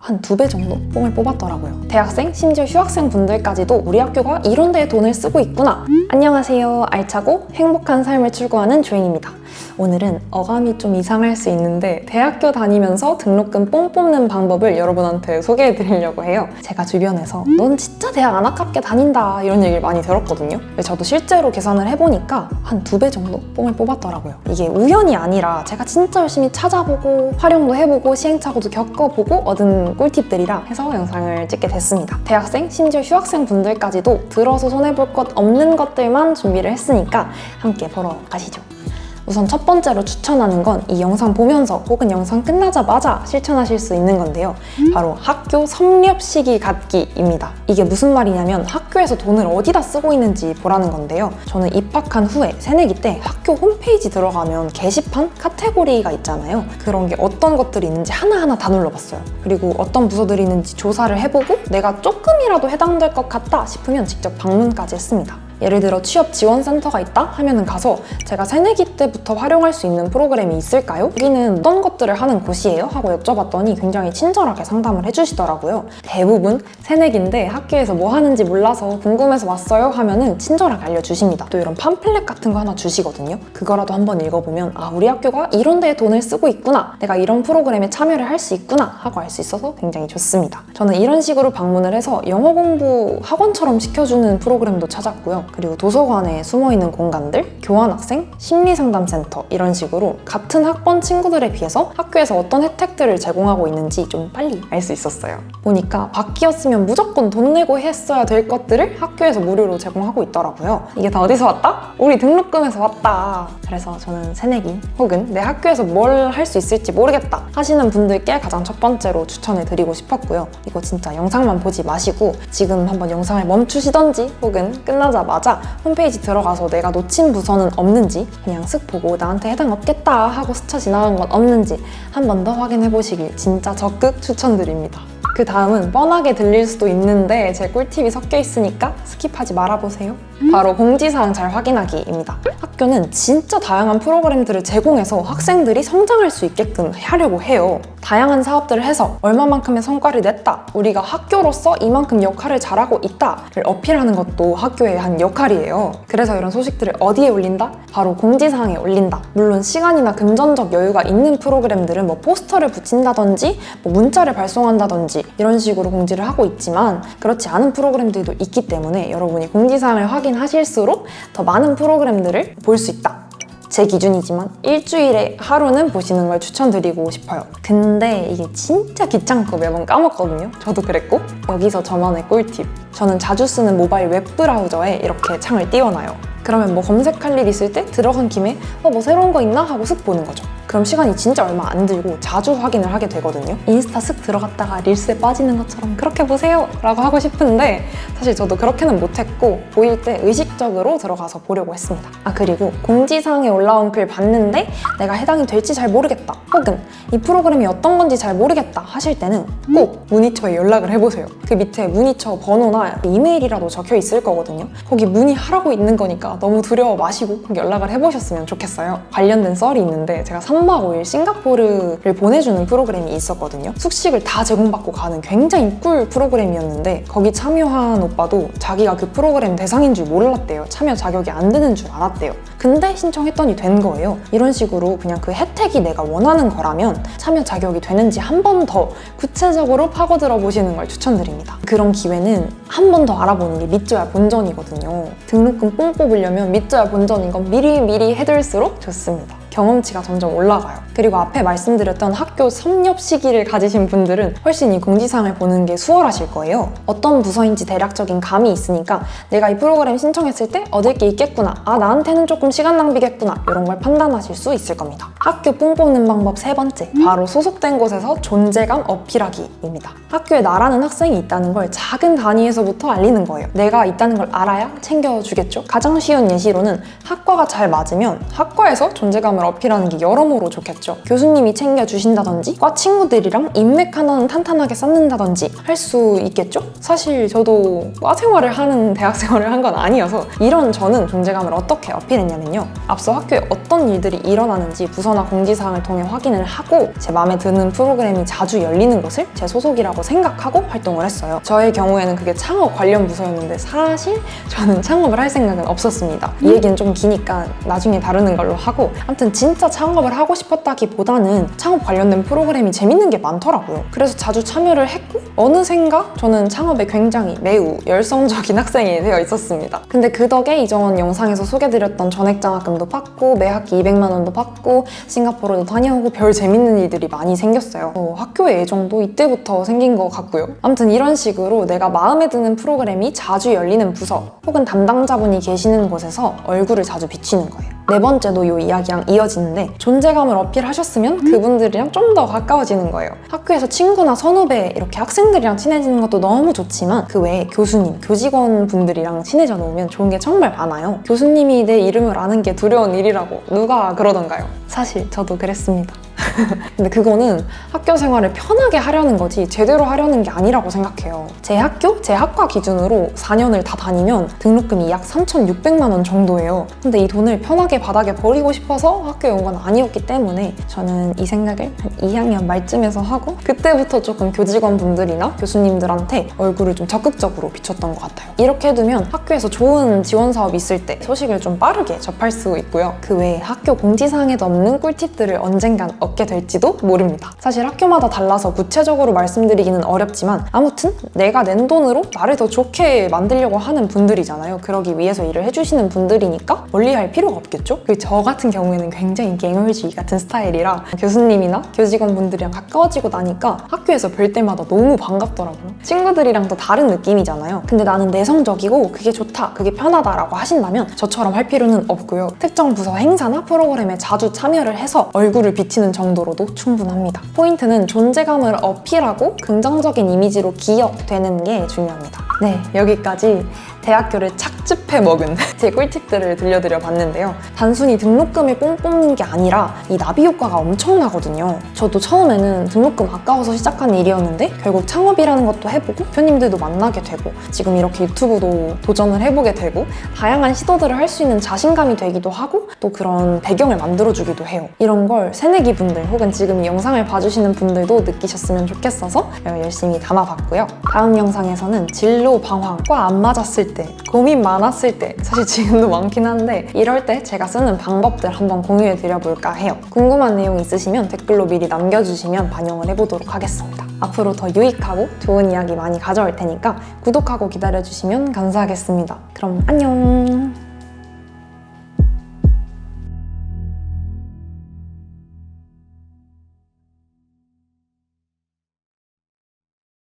한 2배 정도 뽕을 뽑았더라고요. 대학생, 심지어 휴학생 분들까지도 우리 학교가 이런 데에 돈을 쓰고 있구나. 안녕하세요. 알차고 행복한 삶을 추구하는 조인입니다. 오늘은 어감이 좀 이상할 수 있는데 대학교 다니면서 등록금 뽕 뽑는 방법을 여러분한테 소개해 드리려고 해요. 제가 주변에서 넌 진짜 대학 안 아깝게 다닌다 이런 얘기를 많이 들었거든요. 저도 실제로 계산을 해보니까 한 2배 정도 뽕을 뽑았더라고요. 이게 우연이 아니라 제가 진짜 열심히 찾아보고 활용도 해보고 시행착오도 겪어보고 얻은 꿀팁들이라 해서 영상을 찍게 됐습니다. 대학생, 심지어 휴학생 분들까지도 들어서 손해볼 것 없는 것들만 준비를 했으니까 함께 보러 가시죠. 우선 첫 번째로 추천하는 건 이 영상 보면서 혹은 영상 끝나자마자 실천하실 수 있는 건데요. 바로 학교 섭렵 시기 갖기입니다. 이게 무슨 말이냐면 학교에서 돈을 어디다 쓰고 있는지 보라는 건데요. 저는 입학한 후에 새내기 때 학교 홈페이지 들어가면 게시판 카테고리가 있잖아요. 그런 게 어떤 것들이 있는지 하나하나 다 눌러봤어요. 그리고 어떤 부서들이 있는지 조사를 해보고 내가 조금이라도 해당될 것 같다 싶으면 직접 방문까지 했습니다. 예를 들어 취업 지원센터가 있다 하면은 가서 제가 새내기 때부터 활용할 수 있는 프로그램이 있을까요? 여기는 어떤 것들을 하는 곳이에요? 하고 여쭤봤더니 굉장히 친절하게 상담을 해주시더라고요. 대부분 새내기인데 학교에서 뭐 하는지 몰라서 궁금해서 왔어요 하면은 친절하게 알려주십니다. 또 이런 팜플렛 같은 거 하나 주시거든요. 그거라도 한번 읽어보면 아, 우리 학교가 이런 데에 돈을 쓰고 있구나, 내가 이런 프로그램에 참여를 할 수 있구나 하고 알 수 있어서 굉장히 좋습니다. 저는 이런 식으로 방문을 해서 영어 공부 학원처럼 시켜주는 프로그램도 찾았고요. 그리고 도서관에 숨어있는 공간들, 교환학생, 심리상담센터 이런 식으로 같은 학번 친구들에 비해서 학교에서 어떤 혜택들을 제공하고 있는지 좀 빨리 알 수 있었어요. 보니까 밖이었으면 무조건 돈 내고 했어야 될 것들을 학교에서 무료로 제공하고 있더라고요. 이게 다 어디서 왔다? 우리 등록금에서 왔다. 그래서 저는 새내기 혹은 내 학교에서 뭘 할 수 있을지 모르겠다 하시는 분들께 가장 첫 번째로 추천해 드리고 싶었고요. 이거 진짜 영상만 보지 마시고 지금 한번 영상을 멈추시던지 혹은 끝나자마자 홈페이지 들어가서 내가 놓친 부서는 없는지 그냥 쓱 보고 나한테 해당 없겠다 하고 스쳐 지나간 건 없는지 한 번 더 확인해 보시길 진짜 적극 추천드립니다. 그 다음은 뻔하게 들릴 수도 있는데 제 꿀팁이 섞여 있으니까 스킵하지 말아보세요. 바로 공지사항 잘 확인하기입니다. 학교는 진짜 다양한 프로그램들을 제공해서 학생들이 성장할 수 있게끔 하려고 해요. 다양한 사업들을 해서 얼마만큼의 성과를 냈다, 우리가 학교로서 이만큼 역할을 잘하고 있다를 어필하는 것도 학교의 한 역할이에요. 그래서 이런 소식들을 어디에 올린다? 바로 공지사항에 올린다. 물론 시간이나 금전적 여유가 있는 프로그램들은 뭐 포스터를 붙인다든지 뭐 문자를 발송한다든지 이런 식으로 공지를 하고 있지만 그렇지 않은 프로그램들도 있기 때문에 여러분이 공지사항을 확인하실수록 더 많은 프로그램들을 볼 수 있다. 제 기준이지만 일주일에 하루는 보시는 걸 추천드리고 싶어요. 근데 이게 진짜 귀찮고 매번 까먹거든요. 저도 그랬고. 여기서 저만의 꿀팁. 저는 자주 쓰는 모바일 웹브라우저에 이렇게 창을 띄워놔요. 그러면 뭐 검색할 일 있을 때 들어간 김에 뭐 새로운 거 있나 하고 쓱 보는 거죠. 그럼 시간이 진짜 얼마 안 들고 자주 확인을 하게 되거든요. 인스타 쓱 들어갔다가 릴스에 빠지는 것처럼 그렇게 보세요 라고 하고 싶은데 사실 저도 그렇게는 못했고 보일 때 의식적으로 들어가서 보려고 했습니다. 아, 그리고 공지사항에 올라온 글 봤는데 내가 해당이 될지 잘 모르겠다 혹은 이 프로그램이 어떤 건지 잘 모르겠다 하실 때는 꼭 문의처에 연락을 해보세요. 그 밑에 문의처 번호나 이메일이라도 적혀 있을 거거든요. 거기 문의하라고 있는 거니까 너무 두려워 마시고 꼭 연락을 해보셨으면 좋겠어요. 관련된 썰이 있는데 제가 3박 5일 싱가포르를 보내주는 프로그램이 있었거든요. 숙식을 다 제공받고 가는 굉장히 꿀 프로그램이었는데 거기 참여한 오빠도 자기가 그 프로그램 대상인 줄 몰랐대요. 참여 자격이 안 되는 줄 알았대요. 근데 신청했더니 된 거예요. 이런 식으로 그냥 그 혜택이 내가 원하는 거라면 참여 자격이 되는지 한 번 더 구체적으로 파고들어 보시는 걸 추천드립니다. 그런 기회는 한 번 더 알아보는 게 믿져야 본전이거든요. 등록금 뽕 뽑으려면 믿져야 본전인 건 미리 해둘수록 좋습니다. 경험치가 점점 올라가요. 그리고 앞에 말씀드렸던 학교 섭렵 시기를 가지신 분들은 훨씬 이 공지사항을 보는 게 수월하실 거예요. 어떤 부서인지 대략적인 감이 있으니까 내가 이 프로그램 신청했을 때 얻을 게 있겠구나, 아 나한테는 조금 시간 낭비겠구나 이런 걸 판단하실 수 있을 겁니다. 학교 뽕 뽑는 방법 세 번째, 바로 소속된 곳에서 존재감 어필하기입니다. 학교에 나라는 학생이 있다는 걸 작은 단위에서부터 알리는 거예요. 내가 있다는 걸 알아야 챙겨주겠죠. 가장 쉬운 예시로는 학과가 잘 맞으면 학과에서 존재감을 어필하는 게 여러모로 좋겠죠. 교수님이 챙겨주신다든지 과 친구들이랑 인맥 하나는 탄탄하게 쌓는다든지 할 수 있겠죠? 사실 저도 과 생활을 하는 대학 생활을 한 건 아니어서 이런 저는 존재감을 어떻게 어필했냐면요. 앞서 학교에 어떤 일들이 일어나는지 부서나 공지사항을 통해 확인을 하고 제 마음에 드는 프로그램이 자주 열리는 곳을 제 소속이라고 생각하고 활동을 했어요. 저의 경우에는 그게 창업 관련 부서였는데 사실 저는 창업을 할 생각은 없었습니다. 이 얘기는 좀 기니까 나중에 다루는 걸로 하고, 아무튼 진짜 창업을 하고 싶었다기보다는 창업 관련된 프로그램이 재밌는 게 많더라고요. 그래서 자주 참여를 했고 어느샌가 저는 창업에 굉장히 매우 열성적인 학생이 되어 있었습니다. 근데 그 덕에 이전 영상에서 소개드렸던 전액장학금도 받고 매 학기 200만 원도 받고 싱가포르도 다녀오고 별 재밌는 일들이 많이 생겼어요. 학교의 애정도 이때부터 생긴 것 같고요. 아무튼 이런 식으로 내가 마음에 드는 프로그램이 자주 열리는 부서 혹은 담당자분이 계시는 곳에서 얼굴을 자주 비치는 거예요. 네 번째도 이 이야기랑 이어지는데, 존재감을 어필하셨으면 그분들이랑 좀 더 가까워지는 거예요. 학교에서 친구나 선후배 이렇게 학생들이랑 친해지는 것도 너무 좋지만 그 외에 교수님, 교직원 분들이랑 친해져 놓으면 좋은 게 정말 많아요. 교수님이 내 이름을 아는 게 두려운 일이라고 누가 그러던가요? 사실 저도 그랬습니다. 근데 그거는 학교 생활을 편하게 하려는 거지 제대로 하려는 게 아니라고 생각해요. 제 학교, 제 학과 기준으로 4년을 다 다니면 등록금이 약 3,600만 원 정도예요. 근데 이 돈을 편하게 바닥에 버리고 싶어서 학교에 온 건 아니었기 때문에 저는 이 생각을 한 2학년 말쯤에서 하고, 그때부터 조금 교직원분들이나 교수님들한테 얼굴을 좀 적극적으로 비췄던 것 같아요. 이렇게 해두면 학교에서 좋은 지원 사업이 있을 때 소식을 좀 빠르게 접할 수 있고요. 그 외에 학교 공지사항에도 없는 꿀팁들을 언젠간 얻게 될지도 모릅니다. 사실 학교마다 달라서 구체적으로 말씀드리기는 어렵지만 아무튼 내가 낸 돈으로 나를 더 좋게 만들려고 하는 분들이잖아요. 그러기 위해서 일을 해주시는 분들이니까 멀리할 필요가 없겠죠? 저 같은 경우에는 굉장히 갱얼주의 같은 스타일이라 교수님이나 교직원분들이랑 가까워지고 나니까 학교에서 뵐 때마다 너무 반갑더라고요. 친구들이랑 또 다른 느낌이잖아요. 근데 나는 내성적이고 그게 좋다, 그게 편하다라고 하신다면 저처럼 할 필요는 없고요. 특정 부서 행사나 프로그램에 자주 참여를 해서 얼굴을 비치는 정도로도 충분합니다. 포인트는 존재감을 어필하고 긍정적인 이미지로 기억되는 게 중요합니다. 네, 여기까지 대학교를 착즙해 먹은 제 꿀팁들을 들려드려 봤는데요. 단순히 등록금을 뽕 뽑는 게 아니라 이 나비 효과가 엄청나거든요. 저도 처음에는 등록금 아까워서 시작한 일이었는데 결국 창업이라는 것도 해보고 대표님들도 만나게 되고 지금 이렇게 유튜브도 도전을 해보게 되고 다양한 시도들을 할 수 있는 자신감이 되기도 하고 또 그런 배경을 만들어주기도 해요. 이런 걸 새내기 분들 혹은 지금 이 영상을 봐주시는 분들도 느끼셨으면 좋겠어서 열심히 담아봤고요. 다음 영상에서는 진로 방황, 과 안 맞았을 때, 고민 많았을 때, 사실 지금도 많긴 한데 이럴 때 제가 쓰는 방법들 한번 공유해 드려볼까 해요. 궁금한 내용 있으시면 댓글로 미리 남겨주시면 반영을 해보도록 하겠습니다. 앞으로 더 유익하고 좋은 이야기 많이 가져올 테니까 구독하고 기다려주시면 감사하겠습니다. 그럼 안녕!